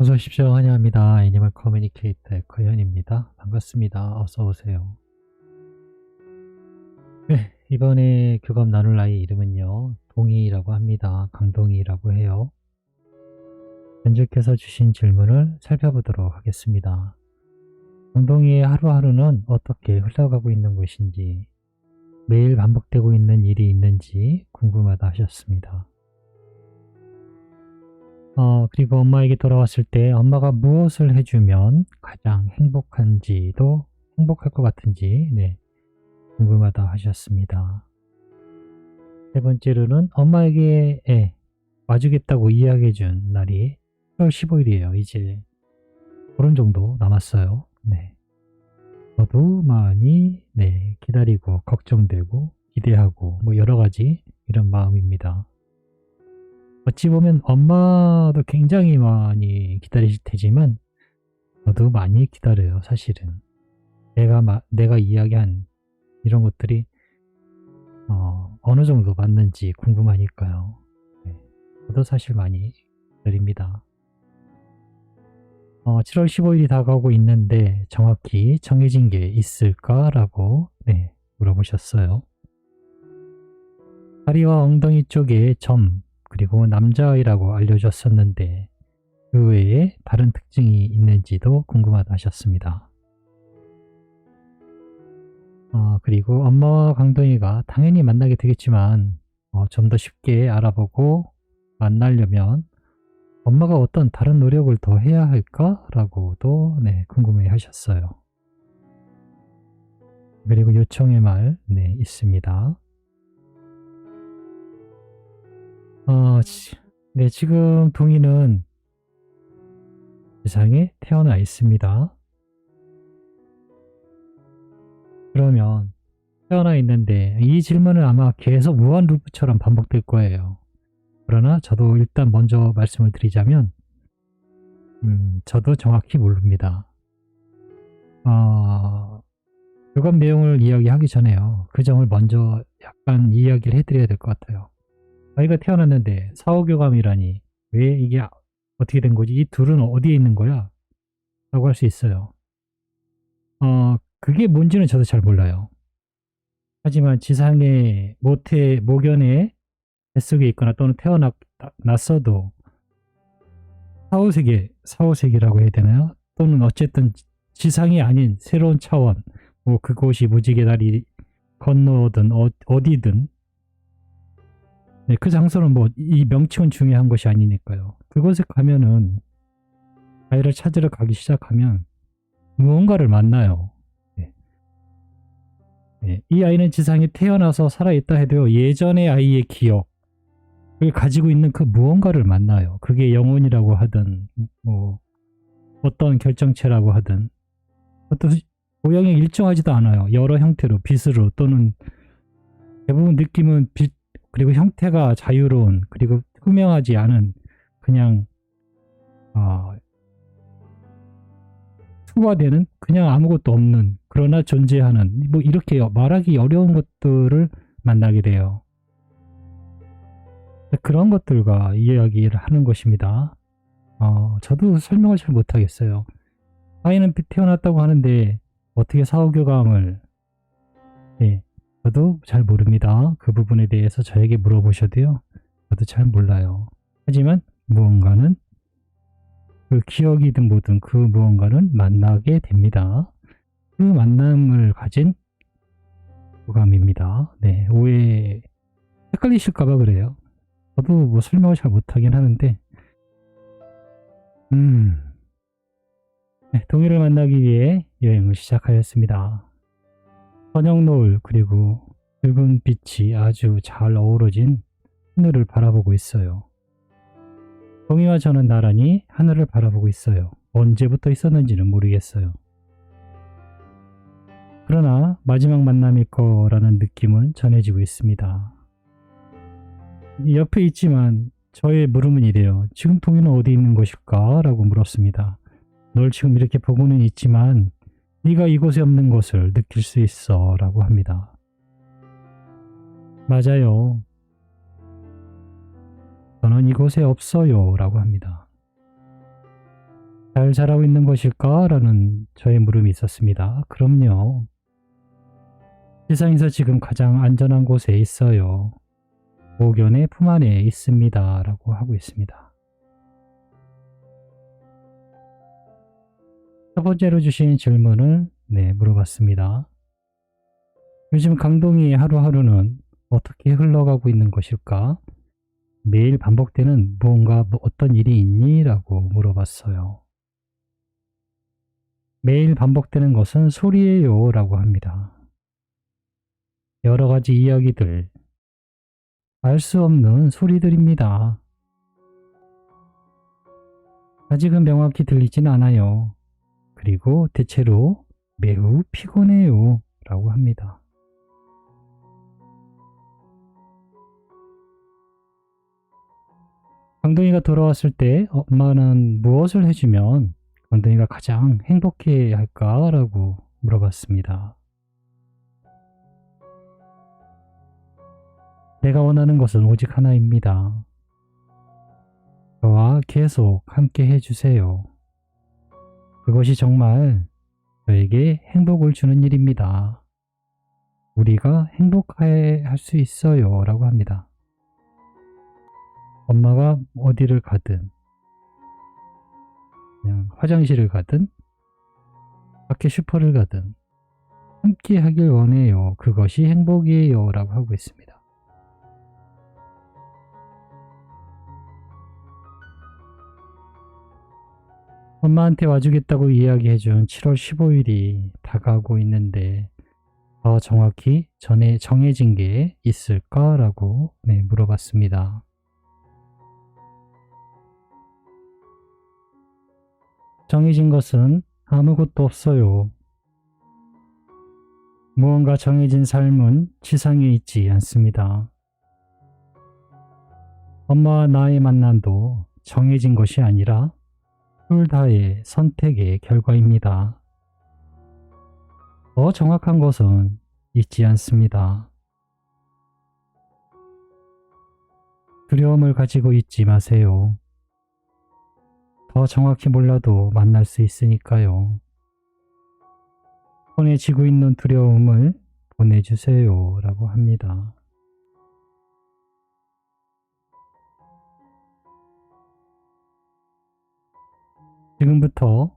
어서 오십시오. 환영합니다. 애니멀 커뮤니케이터의 커현입니다. 반갑습니다. 어서 오세요. 네, 이번에 교감 나눌 아이 이름은요. 동희라고 합니다. 강동희라고 해요. 연주께서 주신 질문을 살펴보도록 하겠습니다. 강동희의 하루하루는 어떻게 흘러가고 있는 것인지, 매일 반복되고 있는 일이 있는지 궁금하다 하셨습니다. 그리고 엄마에게 돌아왔을 때 엄마가 무엇을 해주면 가장 행복한지도 행복할 것 같은지 궁금하다 하셨습니다. 세 번째로는 엄마에게 와주겠다고 이야기해준 날이 10월 15일이에요. 이제 보름 정도 남았어요. 저도 많이 기다리고 걱정되고 기대하고 뭐 여러가지 이런 마음입니다. 어찌 보면 엄마도 굉장히 많이 기다리실 테지만 저도 많이 기다려요. 사실은 내가 이야기한 이런 것들이 어느 정도 맞는지 궁금하니까요. 저도 사실 많이 기다립니다. 7월 15일이 다가오고 있는데 정확히 정해진 게 있을까라고 물어보셨어요. 다리와 엉덩이 쪽에 점 그리고 남자아이라고 알려줬었는데 그 외에 다른 특징이 있는지도 궁금하다 하셨습니다. 그리고 엄마와 강동이가 당연히 만나게 되겠지만 좀 더 쉽게 알아보고 만나려면 엄마가 어떤 다른 노력을 더 해야 할까라고도 궁금해 하셨어요. 그리고 요청의 말 있습니다. 지금 동이는 세상에 태어나 있습니다. 그러면 태어나 있는데 이 질문은 아마 계속 무한 루프처럼 반복될 거예요. 그러나 저도 일단 먼저 말씀을 드리자면 저도 정확히 모릅니다. 교감 내용을 이야기하기 전에요. 그 점을 먼저 약간 이야기를 해드려야 될 것 같아요. 아이가 태어났는데 사후교감이라니 왜 이게 어떻게 된 거지? 이 둘은 어디에 있는 거야? 라고 할 수 있어요. 그게 뭔지는 저도 잘 몰라요. 하지만 지상의 모견의 뱃속에 있거나 또는 태어났어도 사후세계라고 해야 되나요? 또는 어쨌든 지상이 아닌 새로운 차원, 뭐 그곳이 무지개 다리 건너든 어디든 그 장소는 뭐 이 명칭은 중요한 것이 아니니까요. 그곳에 가면은 아이를 찾으러 가기 시작하면 무언가를 만나요. 이 아이는 지상에 태어나서 살아있다 해도 예전의 아이의 기억을 가지고 있는 그 무언가를 만나요. 그게 영혼이라고 하든 뭐 어떤 결정체라고 하든 어떤 모양이 일정하지도 않아요. 여러 형태로 빛으로 또는 대부분 느낌은 빛 그리고 형태가 자유로운 그리고 투명하지 않은 그냥 투과되는 그냥 아무것도 없는 그러나 존재하는 뭐 이렇게 말하기 어려운 것들을 만나게 돼요. 그런 것들과 이야기를 하는 것입니다. 저도 설명을 잘 못하겠어요. 아이는 태어났다고 하는데 어떻게 사후교감을 저도 잘 모릅니다. 그 부분에 대해서 저에게 물어보셔도요. 저도 잘 몰라요. 하지만 무언가는 그 기억이든 뭐든 그 무언가는 만나게 됩니다. 그 만남을 가진 교감입니다. 헷갈리실까봐 그래요. 저도 뭐 설명을 잘 못하긴 하는데 동의를 만나기 위해 여행을 시작하였습니다. 저녁 노을 그리고 붉은 빛이 아주 잘 어우러진 하늘을 바라보고 있어요. 동희와 저는 나란히 하늘을 바라보고 있어요. 언제부터 있었는지는 모르겠어요. 그러나 마지막 만남일 거라는 느낌은 전해지고 있습니다. 옆에 있지만 저의 물음은 이래요. 지금 동희는 어디 있는 것일까? 라고 물었습니다. 널 지금 이렇게 보고는 있지만 네가 이곳에 없는 것을 느낄 수 있어 라고 합니다. 맞아요. 저는 이곳에 없어요 라고 합니다. 잘 자라고 있는 것일까? 라는 저의 물음이 있었습니다. 그럼요. 세상에서 지금 가장 안전한 곳에 있어요. 보견의 품 안에 있습니다. 라고 하고 있습니다. 첫 번째로 주신 질문을 물어봤습니다. 요즘 강동이의 하루하루는 어떻게 흘러가고 있는 것일까? 매일 반복되는 무언가 어떤 일이 있니? 라고 물어봤어요. 매일 반복되는 것은 소리예요 라고 합니다. 여러 가지 이야기들, 알 수 없는 소리들입니다. 아직은 명확히 들리진 않아요. 그리고 대체로 매우 피곤해요 라고 합니다. 강동이가 돌아왔을 때 엄마는 무엇을 해주면 강동이가 가장 행복해 할까라고 물어봤습니다. 내가 원하는 것은 오직 하나입니다. 저와 계속 함께 해주세요. 그것이 정말 저에게 행복을 주는 일입니다. 우리가 행복해 할 수 있어요 라고 합니다. 엄마가 어디를 가든 그냥 화장실을 가든 밖에 슈퍼를 가든 함께 하길 원해요. 그것이 행복이에요 라고 하고 있습니다. 엄마한테 와주겠다고 이야기해준 7월 15일이 다가오고 있는데 더 정확히 전에 정해진 게 있을까라고 물어봤습니다. 정해진 것은 아무것도 없어요. 무언가 정해진 삶은 지상에 있지 않습니다. 엄마와 나의 만남도 정해진 것이 아니라 둘 다의 선택의 결과입니다. 더 정확한 것은 있지 않습니다. 두려움을 가지고 있지 마세요. 더 정확히 몰라도 만날 수 있으니까요. 손에 쥐고 있는 두려움을 보내주세요 라고 합니다. 지금부터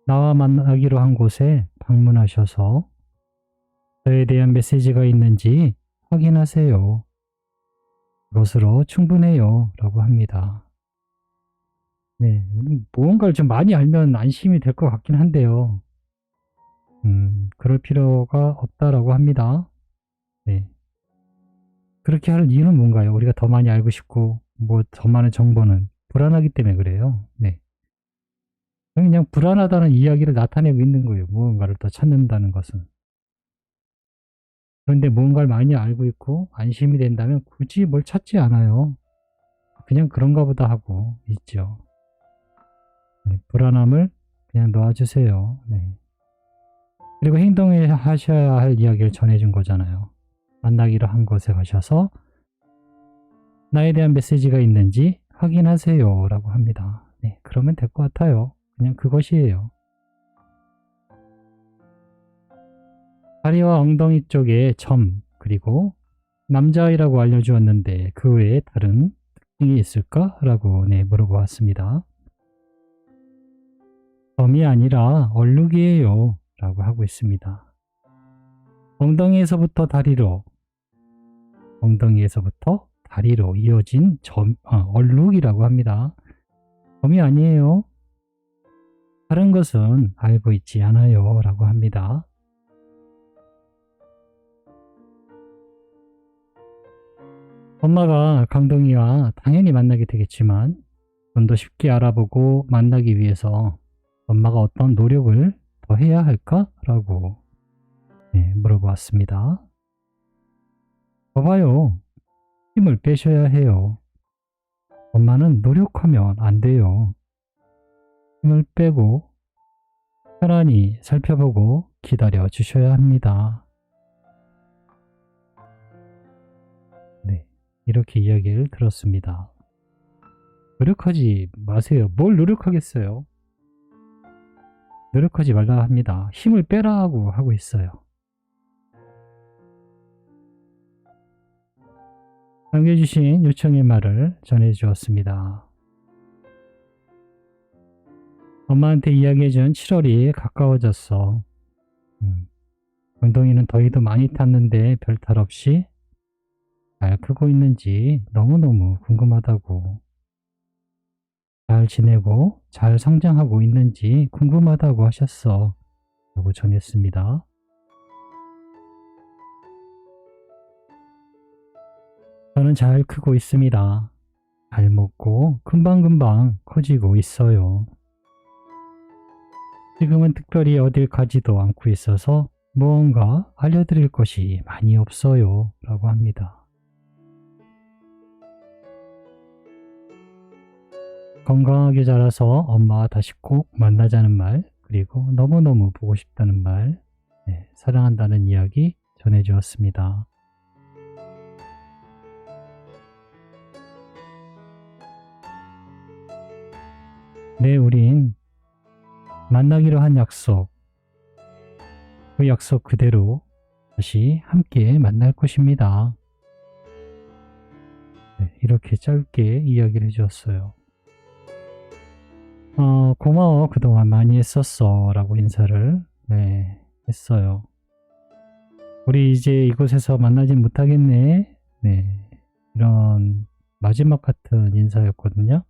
나와 만나기로 한 곳에 방문하셔서 저에 대한 메시지가 있는지 확인하세요. 그것으로 충분해요 라고 합니다. 무언가를 좀 많이 알면 안심이 될 것 같긴 한데요. 그럴 필요가 없다라고 합니다. 그렇게 할 이유는 뭔가요? 우리가 더 많이 알고 싶고 더 많은 정보는 불안하기 때문에 그래요. 그냥 불안하다는 이야기를 나타내고 있는 거예요. 무언가를 더 찾는다는 것은. 그런데 무언가를 많이 알고 있고 안심이 된다면 굳이 뭘 찾지 않아요. 그냥 그런가 보다 하고 있죠. 불안함을 그냥 놓아주세요. 그리고 행동하셔야 할 이야기를 전해준 거잖아요. 만나기로 한 곳에 가셔서 나에 대한 메시지가 있는지 확인하세요 라고 합니다. 그러면 될 것 같아요. 그냥 그것이에요. 다리와 엉덩이 쪽에 점, 그리고 남자아이라고 알려주었는데 그 외에 다른 특징이 있을까? 라고 물어보았습니다. 점이 아니라 얼룩이에요 라고 하고 있습니다. 엉덩이에서부터 다리로 이어진 얼룩이라고 합니다. 점이 아니에요. 다른 것은 알고 있지 않아요 라고 합니다. 엄마가 강동이와 당연히 만나게 되겠지만 좀 더 쉽게 알아보고 만나기 위해서 엄마가 어떤 노력을 더 해야 할까? 라고 물어보았습니다. 봐봐요. 힘을 빼셔야 해요. 엄마는 노력하면 안 돼요. 힘을 빼고 편안히 살펴보고 기다려 주셔야 합니다. 이렇게 이야기를 들었습니다. 노력하지 마세요. 뭘 노력하겠어요? 노력하지 말라 합니다. 힘을 빼라고 하고 있어요. 남겨주신 요청의 말을 전해주었습니다. 엄마한테 이야기해준 7월이 가까워졌어. 엉덩이는 더위도 많이 탔는데 별탈 없이 잘 크고 있는지 너무너무 궁금하다고. 잘 지내고 잘 성장하고 있는지 궁금하다고 하셨어. 라고 전했습니다. 저는 잘 크고 있습니다. 잘 먹고 금방금방 커지고 있어요. 지금은 특별히 어딜 가지도 않고 있어서 무언가 알려드릴 것이 많이 없어요. 라고 합니다. 건강하게 자라서 엄마와 다시 꼭 만나자는 말, 그리고 너무너무 보고 싶다는 말, 사랑한다는 이야기 전해주었습니다. 네, 우린 만나기로 한 약속, 그 약속 그대로 다시 함께 만날 것입니다. 이렇게 짧게 이야기를 해주었어요. 고마워, 그동안 많이 했었어 라고 인사를 했어요. 우리 이제 이곳에서 만나진 못하겠네. 이런 마지막 같은 인사였거든요.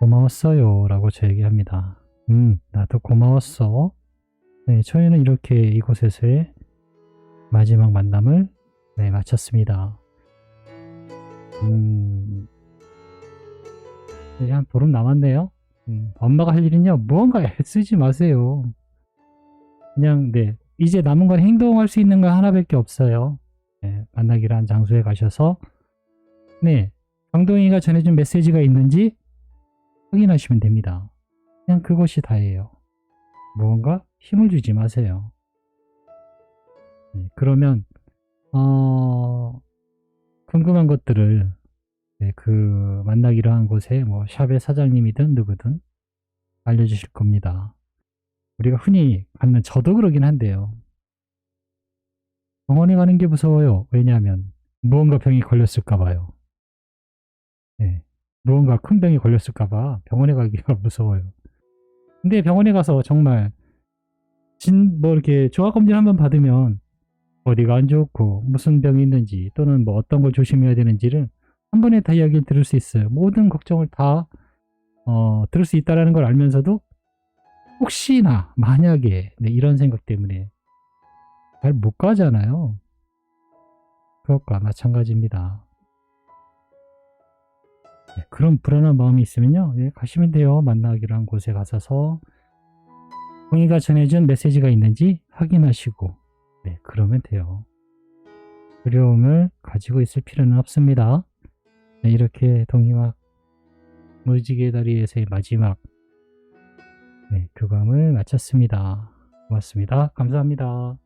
고마웠어요 라고 저 얘기합니다. 나도 고마웠어. 저희는 이렇게 이곳에서의 마지막 만남을 마쳤습니다. 이제 한 보름 남았네요. 엄마가 할 일은요, 무언가 애쓰지 마세요. 그냥 이제 남은 건 행동할 수 있는 건 하나밖에 없어요. 만나기로 한 장소에 가셔서 강동이가 전해준 메시지가 있는지 확인하시면 됩니다. 그냥 그것이 다예요. 무언가 힘을 주지 마세요. 그러면 궁금한 것들을 그 만나기로 한 곳에 뭐 샵의 사장님이든 누구든 알려주실 겁니다. 우리가 흔히 갖는, 저도 그러긴 한데요. 병원에 가는 게 무서워요. 왜냐하면 무언가 병이 걸렸을까 봐요. 무언가 큰 병이 걸렸을까 봐 병원에 가기가 무서워요. 근데 병원에 가서 정말 이렇게 종합검진 한번 받으면 어디가 안 좋고 무슨 병이 있는지 또는 뭐 어떤 걸 조심해야 되는지를 한 번에 다 이야기를 들을 수 있어요. 모든 걱정을 다 들을 수 있다는 걸 알면서도 혹시나 만약에 이런 생각 때문에 잘 못 가잖아요. 그것과 마찬가지입니다. 그런 불안한 마음이 있으면요, 가시면 돼요. 만나기로 한 곳에 가셔서 동이가 전해준 메시지가 있는지 확인하시고 그러면 돼요. 두려움을 가지고 있을 필요는 없습니다. 이렇게 동이와 무지개 다리에서의 마지막 교감을 마쳤습니다. 고맙습니다. 감사합니다.